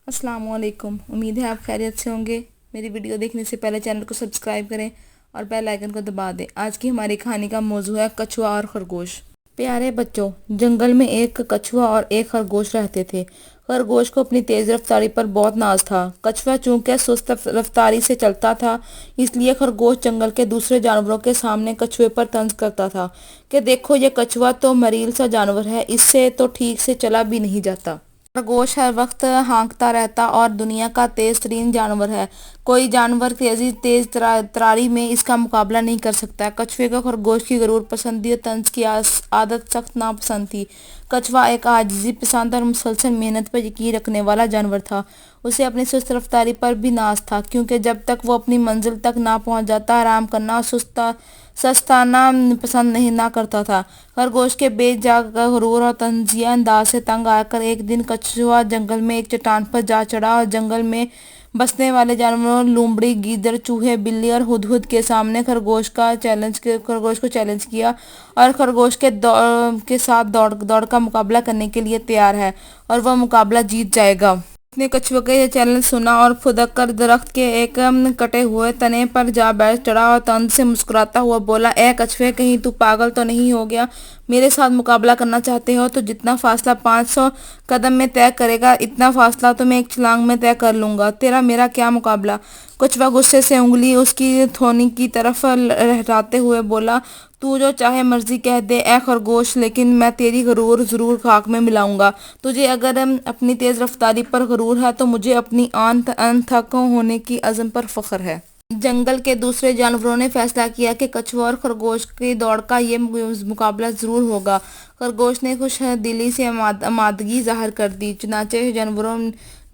अस्सलाम वालेकुम। उम्मीद है आप खैरियत से होंगे। मेरी वीडियो देखने से पहले चैनल को सब्सक्राइब करें और बेल आइकन को दबा दें। आज की हमारी कहानी का मौजू है कछुआ और खरगोश। प्यारे बच्चों, जंगल में एक कछुआ और एक खरगोश रहते थे। खरगोश को अपनी तेज रफ्तारी पर बहुत नाज था। कछुआ चूंकि सुस्त रफ्तारी से चलता था, इसलिए खरगोश जंगल के दूसरे जानवरों के सामने कछुए पर तंज करता था कि देखो, ये कछुआ तो मरील सा जानवर है, इससे तो ठीक से चला भी नहीं जाता। खरगोश हर वक्त हाँकता रहता और दुनिया का तेज तरीन जानवर है। कोई जानवर तरारी में इसका मुकाबला नहीं कर सकता। कछुए को खरगोश की गरूर पसंदी और तंज की आदत सख्त नापसंद थी। कछुआ एक आजिजी पसंद और मुसलसल मेहनत पर यकीन रखने वाला जानवर था। उसे अपनी सुस्त रफ्तारी पर भी नाज था, क्योंकि जब तक वो अपनी मंजिल तक ना पहुंच जाता, आराम करना और सस्ताना पसंद नहीं ना करता था। खरगोश के बेजा गरूर और तंजिया अंदाज से तंग आकर एक दिन कछुआ जंगल में एक चट्टान पर जा चढ़ा और जंगल में बसने वाले जानवरों लोमड़ी, गीदड़, चूहे, बिल्ली और हुदहुद के सामने खरगोश को चैलेंज किया और खरगोश के साथ दौड़ का मुकाबला करने के लिए तैयार है और वह मुकाबला जीत जाएगा। उसने कछुए का यह चैलेंज सुना और फुदक कर दरख्त के एक कटे हुए तने पर जा बैठ चढ़ा और तंज से मुस्कुराता हुआ बोला, ए कछुए, कहीं तू पागल तो नहीं हो गया? मेरे साथ मुकाबला करना चाहते हो तो जितना फासला 500 कदम में तय करेगा, इतना फासला तो मैं एक छलांग में तय कर लूंगा। तेरा मेरा क्या मुकाबला? कछुआ गुस्से से उंगली उसकी थोनी की तरफ लहराते हुए बोला, तू जो चाहे मर्जी कह दे ए खरगोश, लेकिन मैं तेरी गरूर जरूर खाक में मिलाऊंगा। तुझे अगर अपनी तेज रफ्तारी पर गरूर है तो मुझे अपनी अनथक होने की अज़म पर फख्र है। जंगल के दूसरे जानवरों ने फैसला किया कि कछुआ और खरगोश की दौड़ का ये मुकाबला जरूर होगा। खरगोश ने खुश दिली से आमादगी जाहिर कर दी। चुनाचे जानवरों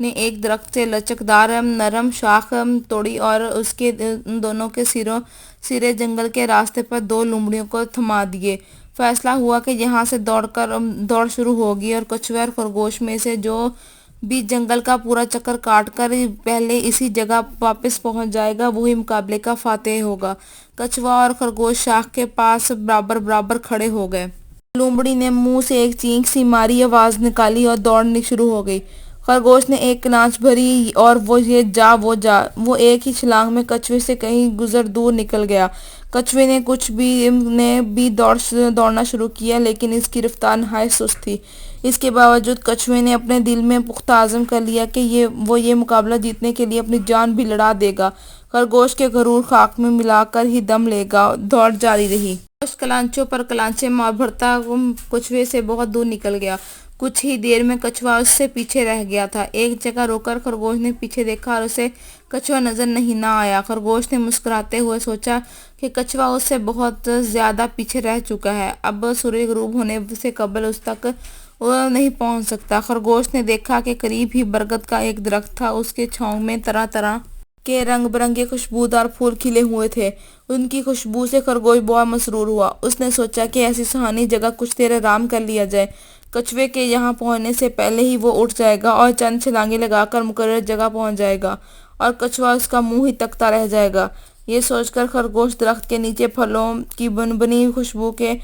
ने एक दरख्त से लचकदार नरम शाख तोड़ी और उसके दोनों के सिरे जंगल के रास्ते पर दो लोमड़ियों को थमा दिए। फैसला हुआ कि यहाँ से दौड़ शुरू होगी और कछुआ और खरगोश में से जो भी जंगल का पूरा चक्कर काट कर पहले इसी जगह वापस पहुंच जाएगा, वही मुकाबले का फातेह होगा। कछुआ और खरगोश शाख के पास बराबर बराबर खड़े हो गए। लोमड़ी ने मुंह से एक चीख सी मारी, आवाज निकाली और दौड़नी शुरू हो गई। खरगोश ने एक नाच भरी और वो एक ही छलांग में कछुए से कहीं गुजर दूर निकल गया। कछुए ने भी दौड़ना शुरू किया, लेकिन इसकी रफ्तार नहायत सुस्त थी। इसके बावजूद कछुए ने अपने दिल में पुख्ता आज़म कर लिया कि ये मुकाबला जीतने के लिए अपनी जान भी लड़ा देगा। खरगोश के गरूर खाक में मिलाकर ही दम लेगा। दौड़ जारी रही। कलांचों पर कलांचे मार भरता कछुए से बहुत दूर निकल गया। कुछ ही देर में कछुआ उससे पीछे रह गया था। एक जगह रोकर खरगोश ने पीछे देखा और उसे कछुआ नजर नहीं ना आया। खरगोश ने मुस्कुराते हुए सोचा कि कछुआ उससे बहुत ज्यादा पीछे रह चुका है। अब सूर्य गुरूब होने से कबल उस तक वो नहीं पहुंच सकता। खरगोश ने देखा कि करीब ही बरगद का एक दरख्त था। उसके छांव में तरह तरह के रंग बिरंगे खुशबूदार फूल खिले हुए थे। उनकी खुशबू से खरगोश बहुत मसरूर हुआ। उसने सोचा कि ऐसी सुहानी जगह कुछ देर आराम कर लिया जाए। कछुए के यहाँ पहुंचने से पहले ही वो उठ जाएगा और चंद छलांगे लगाकर मुकर्रर जगह पहुंच जाएगा और कछुआ उसका मुंह ही तकता रह जाएगा। ये सोचकर खरगोश दरख्त के नीचे फलों की बनी खुशबू के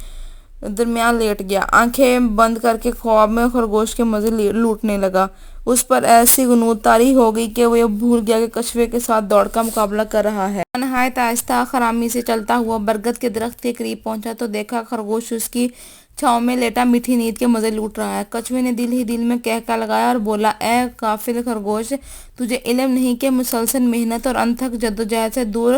दरमियान लेट गया। आंखें बंद करके ख्वाब में खरगोश के मजे लूटने लगा। उस पर ऐसी गुनूद तारी हो गई कि वो भूल गया कि कछुए के साथ दौड़ का मुकाबला कर रहा है। नहायत आहिस्ता खरामी से चलता हुआ बरगद के दरख्त के करीब पहुंचा तो देखा खरगोश उसकी छांव में लेटा मीठी नींद के मजे लूट रहा है। कछुए ने दिल ही दिल में कहका लगाया और बोला, ए काफिल खरगोश, तुझे इल्म नहीं कि मुसलसल मेहनत और अनथक जद्दोजहद से दूर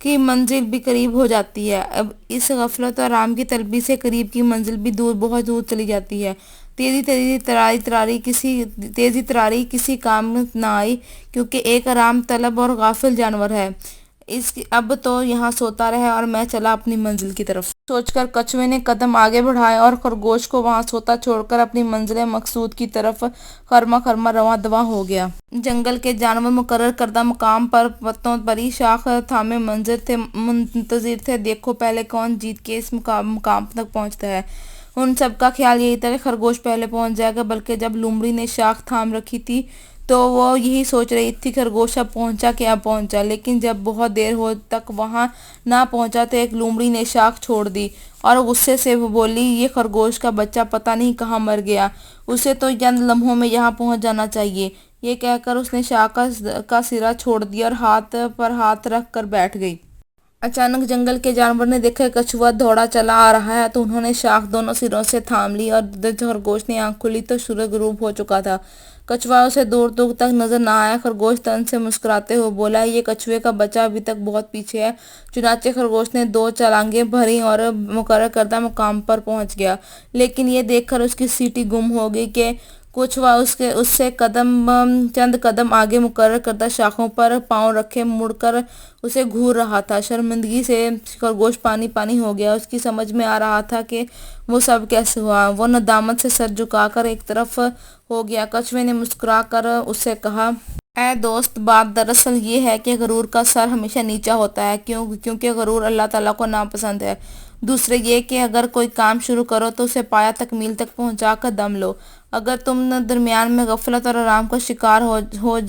की मंजिल भी करीब हो जाती है। अब इस गफलत और आराम की तलबी से करीब की मंजिल भी बहुत दूर चली जाती है। तेजी तरारी किसी काम ना आई, क्योंकि एक आराम तलब और गाफिल जानवर है। अब तो यहाँ सोता रहे और मैं चला अपनी मंजिल की तरफ। सोचकर कछुए ने कदम आगे बढ़ाए और खरगोश को वहां सोता छोड़कर अपनी मंजिल मकसूद की तरफ खरमा खरमा रवां दवा हो गया। जंगल के जानवर मुकर्रर करदा मकाम पर पत्तों परी शाख थामे मुंतजिर थे। देखो पहले कौन जीत के इस मुकाम तक पहुंचता है। उन सबका ख्याल यही था कि खरगोश पहले पहुंच जाएगा, बल्कि जब लोमड़ी ने शाख थाम रखी थी तो वो यही सोच रही थी खरगोश अब पहुंचा कि अब पहुंचा। लेकिन जब बहुत देर हो तक वहां ना पहुंचा तो एक लोमड़ी ने शाख छोड़ दी और गुस्से से वो बोली, ये खरगोश का बच्चा पता नहीं कहाँ मर गया, उसे तो चंद लम्हों में यहाँ पहुंच जाना चाहिए। یہ کہہ کر اس نے شاہ کا سرا چھوڑ دیا اور ہاتھ پر ہاتھ رکھ کر بیٹھ گئی۔ اچانک جنگل کے جانور نے دیکھا کچھوا دوڑا چلا آ رہا ہے تو انہوں نے شاخ دونوں سروں سے تھام لی، اور جب خرگوش نے آنکھ کھولی تو سورج غروب ہو چکا تھا۔ کچھوا اسے دور دور تک نظر نہ آیا۔ خرگوش تن سے مسکراتے ہوئے بولا، یہ کچھوے کا بچہ ابھی تک بہت پیچھے ہے۔ چنانچہ خرگوش نے 2 چھلانگیں بھریں اور مقرر کردہ مقام پر پہنچ گیا، لیکن یہ دیکھ کر اس کی سیٹی گم ہو گئی کہ کچھوا اس سے چند قدم آگے مقرر کردہ شاخوں پر پاؤں رکھے مڑ کر اسے گھور رہا تھا۔ شرمندگی سے خرگوش پانی پانی ہو گیا۔ اس کی سمجھ میں آ رہا تھا کہ وہ سب کیسے ہوا۔ وہ ندامت سے سر جھکا کر ایک طرف ہو گیا۔ کچھوے نے مسکرا کر اس سے کہا، اے دوست، بات دراصل یہ ہے کہ غرور کا سر ہمیشہ نیچا ہوتا ہے، کیونکہ غرور اللہ تعالیٰ کو ناپسند ہے۔ دوسرے یہ کہ اگر کوئی کام شروع کرو تو اسے پایہ تکمیل تک پہنچا کر دم لو۔ اگر تم درمیان میں غفلت اور آرام کا شکار ہو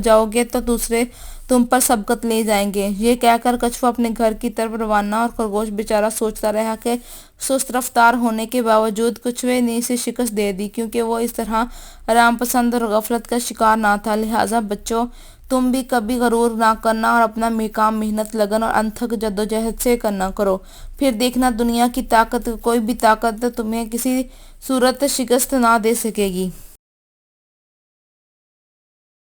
جاؤ گے تو دوسرے تم پر سبقت لے جائیں گے۔ یہ کہہ کر کچھوا اپنے گھر کی طرف روانہ، اور خرگوش بیچارہ سوچتا رہا کہ سست رفتار ہونے کے باوجود کچھوے نے اسے شکست دے دی، کیونکہ وہ اس طرح آرام پسند اور غفلت کا شکار نہ تھا۔ لہٰذا بچوں، تم بھی کبھی غرور نہ کرنا اور اپنا کام محنت، لگن اور انتھک جدوجہد سے کرنا کرو۔ پھر دیکھنا دنیا کی طاقت، کوئی بھی طاقت تمہیں کسی صورت شکست نہ دے سکے گی۔